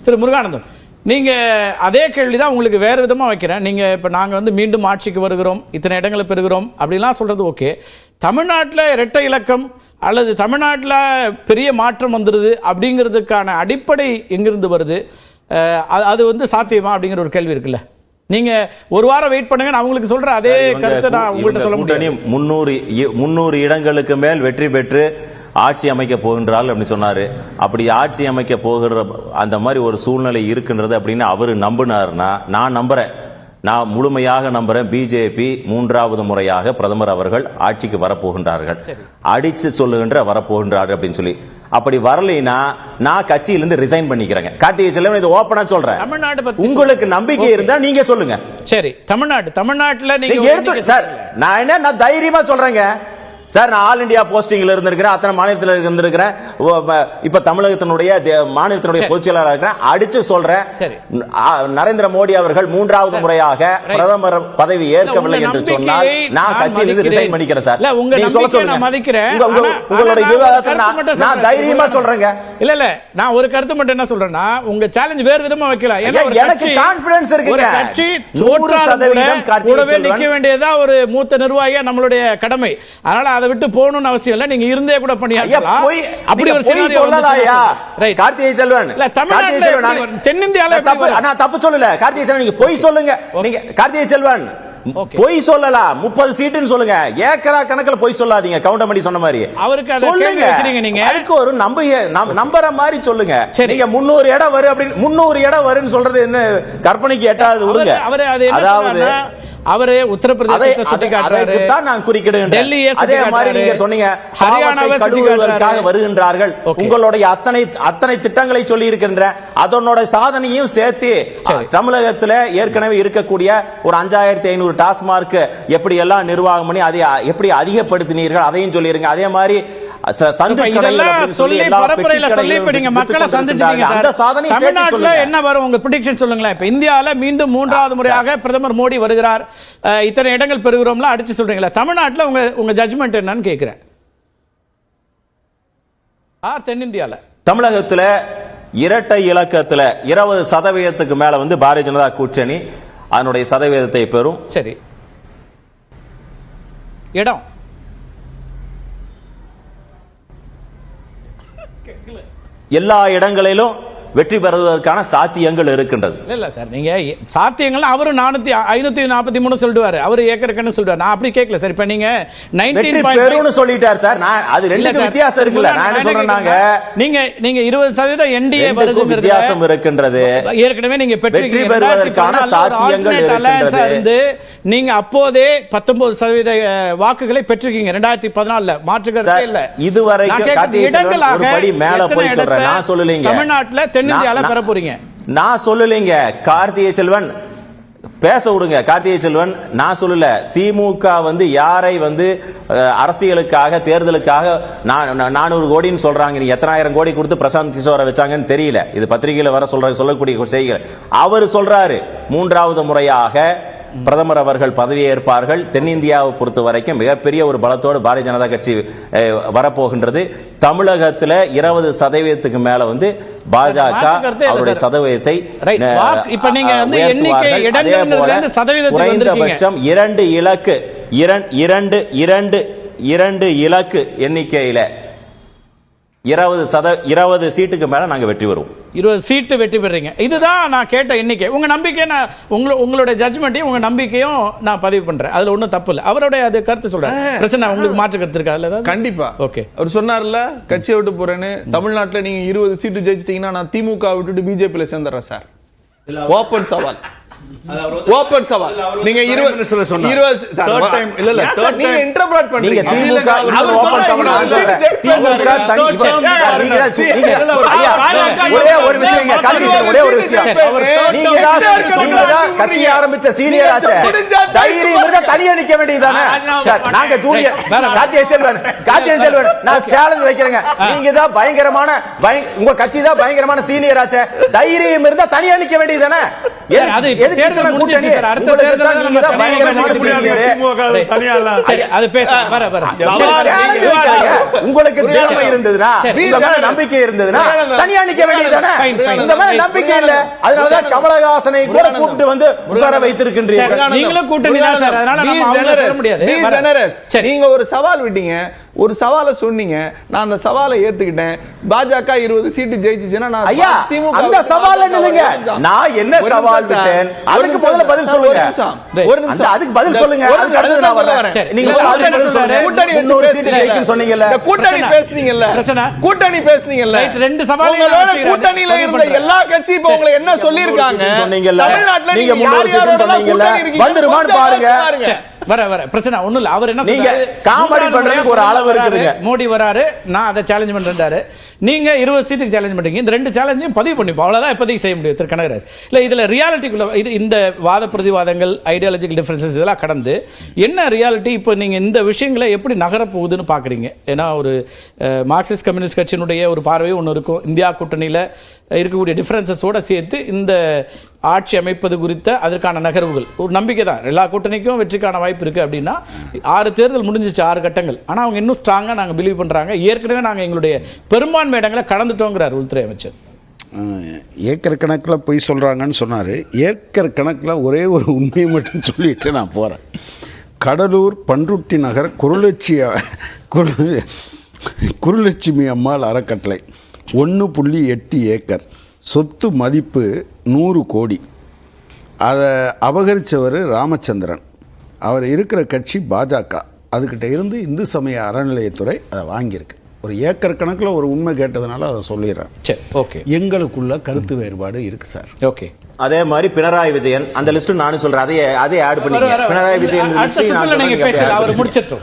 திரு முருகானந்தம், நீங்கள் அதே கேள்வி தான் உங்களுக்கு வேறு விதமாக வைக்கிறேன். நீங்கள் இப்போ நாங்கள் வந்து மீண்டும் ஆட்சிக்கு வருகிறோம், இத்தனை இடங்களை பெறுகிறோம் அப்படிலாம் சொல்கிறது ஓகே. தமிழ்நாட்டில் இரட்டை இலக்கம் அல்லது தமிழ்நாட்டில் பெரிய மாற்றம் வந்துடுது அப்படிங்கிறதுக்கான அடிப்படை எங்கிருந்து வருது? அது வந்து சாத்தியமா அப்படிங்கிற ஒரு கேள்வி இருக்குல்ல. நீங்கள் ஒரு வாரம் வெயிட் பண்ணுங்க, நான் உங்களுக்கு சொல்கிறேன் அதே கருத்தை நான் உங்கள்கிட்ட சொல்ல முடியும். 300 இடங்களுக்கு மேல் வெற்றி பெற்று ஆட்சி அமைக்க போகின்றாள் அப்படின்னு சொன்னாரு. அப்படி ஆட்சி அமைக்க போகிற அந்த மாதிரி ஒரு சூழ்நிலை இருக்கின்றது அப்படின்னு அவரு நம்பினார்னா நான் நம்புறேன். நான் முழுமையாக நம்புறேன். பிஜேபி 3வது முறையாக பிரதமர் அவர்கள் ஆட்சிக்கு வரப்போகின்றார்கள், அடிச்சு சொல்லுகின்ற வரப்போகின்றார்கள் அப்படின்னு சொல்லி. அப்படி வரலைன்னா நான் கட்சியிலிருந்து ரிசைன் பண்ணிக்கிறேங்க. கார்த்திகை செல்வன் இது ஓபனா சொல்றேன். உங்களுக்கு நம்பிக்கை இருந்தா நீங்க சொல்லுங்க. சரி, தமிழ்நாட்டுல நீங்க எடுத்து சார், நான் தைரியமா சொல்றேங்க சார். நான் ஆல் இந்தியா போஸ்டிங்ல இருந்திருக்கிறேன், அத்தனை மாநிலத்தில் இருந்திருக்கிறேன், இப்ப தமிழகத்தினுடைய மாநிலத்தினுடைய பொதுச் செயலாளர் இருக்கிறேன். அடிச்சு சொல்றேன், நரேந்திர மோடி அவர்கள் 3வது முறையாக பிரதமர் பதவி ஏற்கவில்லை என்று சொன்னால் நான் கட்சியிலிருந்து ரிசைன் பண்ணிக்கிறேன் சார். நீங்க சொல்லுங்க, உங்களுடைய விவாதத்தை நான் தைரியமா சொல்றேங்க. இல்ல நான் ஒரு கருத்து மட்டும் என்ன சொல்றேன்னா, உங்க சேலஞ்ச் வேறு விதமா வைக்கலாம். எனக்கு கான்ஃபிடன்ஸ் இருக்கு. கட்சி 100% கூடவே நிக்க வேண்டியதா ஒரு மூத்த நிர்வாகியா நம்மளுடைய கடமை. அதனால அதை விட்டு போகணும்னு அவசியம் இல்ல, நீங்க இருந்தே கூட பண்ணியாக்கலாம். அப்படி ஒரு சினாரியோ சொல்லலாம்யா கார்த்திகை செல்வன். இல்ல தமிழ்நாட்டுல தென்னிந்தியால நான் தப்பு சொல்லல. கார்த்திகை செல்வன் நீங்க போய் சொல்லுங்க. நீங்க கார்த்திகை செல்வன் பொய் சொல்லலாம், 30 சீட்டுன்னு சொல்லுங்க, ஏக்கரா கணக்குல பொய் சொல்லாதீங்க. கவுண்டமணி சொன்ன மாதிரி அவருக்கு சொல்லுங்க. அதுக்கு ஒரு நம்புற மாதிரி சொல்லுங்க. நீங்க 300 இடம் வரும் அப்படின்னு 300 இடம் வரும்னு சொல்றது என்ன கற்பனைக்கு எட்டாவது விடுங்க. அதாவது அவரே உத்தரப்பிரதேசத்தை சுட்டி காட்டுறாரு, நான் குறிக்கிடுகிறேன். டெல்லியை அதே மாதிரி நீங்க சொன்னீங்க, ஹரியானாவை கழுவுவதற்காக வருகின்றார்கள். உங்களுடைய அத்தனை திட்டங்களை சொல்லி இருக்கின்ற அதனோட சாதனையும் சேர்த்து தமிழகத்தில் ஏற்கனவே இருக்கக்கூடிய ஒரு 5500 டாஸ்மார்க் எப்படி எல்லாம் நிர்வாகம் பண்ணி அதை எப்படி அதிகப்படுத்தினீர்கள் அதையும் சொல்லிருங்க. அதே மாதிரி என்ன வரும் உங்க பிரெடிக்ஷன் சொல்லுங்களேன். இப்ப இந்தியால மீண்டும் 3வது முறையாக பிரதமர் மோடி வருகிறார், இத்தனை இடங்கள் பெறுகிறோம்ல அடிச்சு சொல்றீங்களா? தமிழ்நாட்டில் உங்க ஜட்ஜ்மெண்ட் என்னன்னு கேட்கிறேன். தென்னிந்தியால தமிழகத்துல இரட்டை இலக்கத்துல 20% மேல வந்து பாரதிய ஜனதா கூட்டணி அதனுடைய சதவீதத்தை பெறும். சரி, இடம் எல்லா இடங்களிலும் வெற்றி பெறுவதற்கான சாத்தியங்கள் இருக்கின்றது. இல்ல சார், நீங்க சாத்தியங்கள் அவரு 543 சொல்லுவாரு, அவரு ஏக்கருக்குன்னு சொல்லுவாரு. நான் அப்படி கேட்கல சார். இப்ப நீங்க 19 சொல்லிட்டார் சார். நான் அது ரெண்டுக்கு வித்தியாசம் இருக்குல்ல. நான் என்ன சொல்றேன்னாங்க, நீங்க 20% என்டிஏ வருதுங்கிறது வித்தியாசம் இருக்கின்றது. ஏற்கனவே நீங்க வெற்றி பெறுவதற்கான சாத்தியங்கள் இருக்கின்றது. நீங்க அப்போதே 19% வாக்குகளை பெற்றிருக்கீங்க 2014ல. மாற்றுக்கருத்தே இல்ல. இதுவரைக்கும் ஒரு படி மேல போய் சொல்றேன். நான் சொல்லலீங்க தமிழ்நாட்டுல தென்னிந்தியால பெற போறீங்க. நான் சொல்லலீங்க. கார்த்திகை செல்வன் பேச விடுங்க. கார்த்திகை செல்வன் நான் சொல்லல. திமுக வந்து யாரை வந்து அரசியலுக்காக தேர்தலுக்காக 400 கோடின்னு சொல்றாங்க. நீ எத்தனாயிரம் கோடி கொடுத்து பிரசாந்த் கிஷோரை வச்சாங்கன்னு தெரியல. இது பத்திரிகையில வர சொல்லக்கூடிய செய்திகள். அவர் சொல்றாரு 3வது முறையாக பிரதமர் அவர்கள் பதவியேற்பார்கள். தென்னிந்தியாவை பொறுத்த வரைக்கும் மிகப்பெரிய ஒரு பலத்தோடு பாரதிய ஜனதா கட்சி வரப்போகின்றது. தமிழகத்தில் 20% மேல வந்து பாஜக அவருடைய சதவீதத்தை குறைந்தபட்சம் 2 இலக்கு எண்ணிக்கையில 20 சீட்டுக்கு மேல நாங்க வெற்றி வருவோம். 20 சீட்டு வெற்றி பெறீங்க. இதுதான் நான் கேட்ட எண்ணிக்கை. உங்க நம்பிக்கை, உங்களுடைய ஜட்ஜ்மெண்ட்டையும் உங்க நம்பிக்கையும் நான் பதிவு பண்றேன். அதுல ஒன்றும் தப்பு இல்லை. அவருடைய அது கருத்து சொல்றேன். பிரச்சனை உங்களுக்கு மாற்று கருத்து இருக்கா? இல்ல கண்டிப்பா. ஓகே, அவர் சொன்னார்ல கட்சியை விட்டு போறேன்னு. தமிழ்நாட்டில் நீங்க 20 சீட்டு ஜெயிச்சிட்டீங்கன்னா நான் திமுக விட்டுட்டு பிஜேபியில சேர்ந்துறேன் சார். ஓபன் சவால். ஓபன் சவால். நீங்க 20 தேர்ட் டைம் இல்ல இல்ல தேர்ட் டைம் இன்டர்பிரட் பண்றீங்க. திமுக ஓபன் சவால் சொல்றேன். திமுக ஒரே ஒரு விஷயங்க. ஒரே ஒரு விஷயம். நீங்க தான் கட்சி ஆரம்பிச்ச சீனியர் ஆச்சே. தைரியம் இருந்தா தனியா நிக்க வேண்டியதுதானே சார். நாங்க ஜூனியர். கார்த்திகை செல்வன் நான் சேலஞ்ச் வைக்கிறேங்க. நீங்க தான் பயங்கரமான உங்க கட்சி தான் பயங்கரமான சீனியர் ஆச்சே. தைரியம் இருந்தா தனியா நிக்க வேண்டியதுதானே. அது தேர்தல் முடிஞ்சிருச்சு சார். அடுத்த தேர்தல்ல நம்ம அது பேச வர உங்களுக்கு திறமை இருந்ததுனா, நம்பிக்கை இருந்ததுனா தனியா நிக்க வேண்டியதுதானே. இந்த மாதிரி நம்பிக்கை இல்ல, அதனாலதான் கமலஹாசனை கூட கூப்பிட்டு வந்து உட்கார வைத்திருக்கின்றீர்கள். நீங்களும் கூட்டணி தான் சார், அதனால நம்ம அவங்க சொல்ல முடியாது. நீங்க ஒரு சவால் விட்டீங்க, ஒரு சவாலை சொன்னீங்க, நான் அந்த சவாலை ஏத்துக்கிட்டேன். பாஜக 20 சீட்டு ஜெயிச்சுச்சுன்னா நான் ஐயா அந்த சவால்ல நில்லுங்க. நான் என்ன சவால் விட்டேன் அதுக்கு முதல்ல பதில் சொல்லுங்க. ஒரு நிமிஷம் அதுக்கு பதில் சொல்லுங்க. அதுக்கு அடுத்து நான் வரேன். நீங்க கூட்டணி வச்சு சீட்டு ஜெயிக்குன்னு சொன்னீங்கல்ல, கூட்டணி பேசுனீங்கல்ல, கூட்டணி பேசுனீங்கல்ல, ரெண்டு சவால் உங்களோட கூட்டணியில இருந்த எல்லா கட்சி இப்ப உங்களை என்ன சொல்லிருக்காங்க சொன்னீங்கல்ல, தமிழ்நாட்டுல நீங்க முன்னாடி சொன்னீங்கல்ல, வந்துருமான்னு பாருங்க. வர பிரச்சனை ஒண்ணும் இல்ல. அவர் என்ன நீங்க காமெடி பண்றதுக்கு ஒரு அளவு இருக்குதுங்க. மோடி வராரு, நான் அதை சேலஞ்ச் பண்றேன்றாரு. நீங்க 20 சீட்டுக்கு சேலஞ்ச் பண்றீங்க. இந்த ரெண்டு சேலஞ்சையும் பதிவு பண்ணிப்போம், அவ்வளவுதான் இப்போதைக்கு செய்ய முடியும் திரு கனகராஜ். இல்ல இதுல ரியாலிட்டிக்குள்ள இது இந்த வாத பிரதிவாதங்கள், ஐடியாலஜிக்கல் டிஃபரன்சஸ் இதெல்லாம் கடந்து என்ன ரியாலிட்டி இப்போ நீங்க இந்த விஷயங்களை எப்படி நகர போகுதுன்னு பாக்குறீங்க? ஏன்னா ஒரு மார்க்சிஸ்ட் கம்யூனிஸ்ட் கட்சியினுடைய ஒரு பார்வை ஒன்று இருக்கும், இந்தியா கூட்டணியில இருக்கக்கூடிய டிஃபரன்சஸோட சேர்த்து இந்த ஆட்சி அமைப்பது குறித்த அதற்கான நகர்வுகள் ஒரு நம்பிக்கை தான். எல்லா கூட்டணிக்கும் வெற்றிக்கான வாய்ப்பு இருக்குது அப்படின்னா 6 தேர்தல் முடிஞ்சிச்சு, 6 கட்டங்கள். ஆனால் அவங்க இன்னும் ஸ்ட்ராங்காக நாங்கள் பிலீவ் பண்ணுறாங்க. ஏற்கனவே நாங்கள் எங்களுடைய பெரும்பான்மை இடங்களை கடந்துட்டோங்கிறார் உள்துறை அமைச்சர். ஏக்கர் கணக்கில் போய் சொல்கிறாங்கன்னு சொன்னார். ஏக்கர் கணக்கில் ஒரே ஒரு உண்மையை மட்டும் சொல்லிட்டு நான் போகிறேன். கடலூர் பன்ருட்டி நகர் குருலட்சுமி அம்மாள் அறக்கட்டளை 1.8 ஏக்கர், சொத்து மதிப்பு 100 கோடி. அதை அபகரித்தவர் ராமச்சந்திரன். அவர் இருக்கிற கட்சி பாஜக. அதுக்கிட்ட இருந்து இந்து சமய அறநிலையத்துறை அதை வாங்கியிருக்கு. ஒரு ஏக்கர் கணக்கில் ஒரு உண்மை கேட்டதுனால அதை சொல்லிடுறேன். சரி, ஓகே. எங்களுக்குள்ள கருத்து வேறுபாடு இருக்குது சார். ஓகே. அதே மாதிரி பினராயி விஜயன் அந்த லிஸ்ட் நானும் சொல்றேன், அதே ஆட் பண்ணி பினராயி விஜயன் நீங்க பேசல, அவர் முடிச்சிட்டோம்.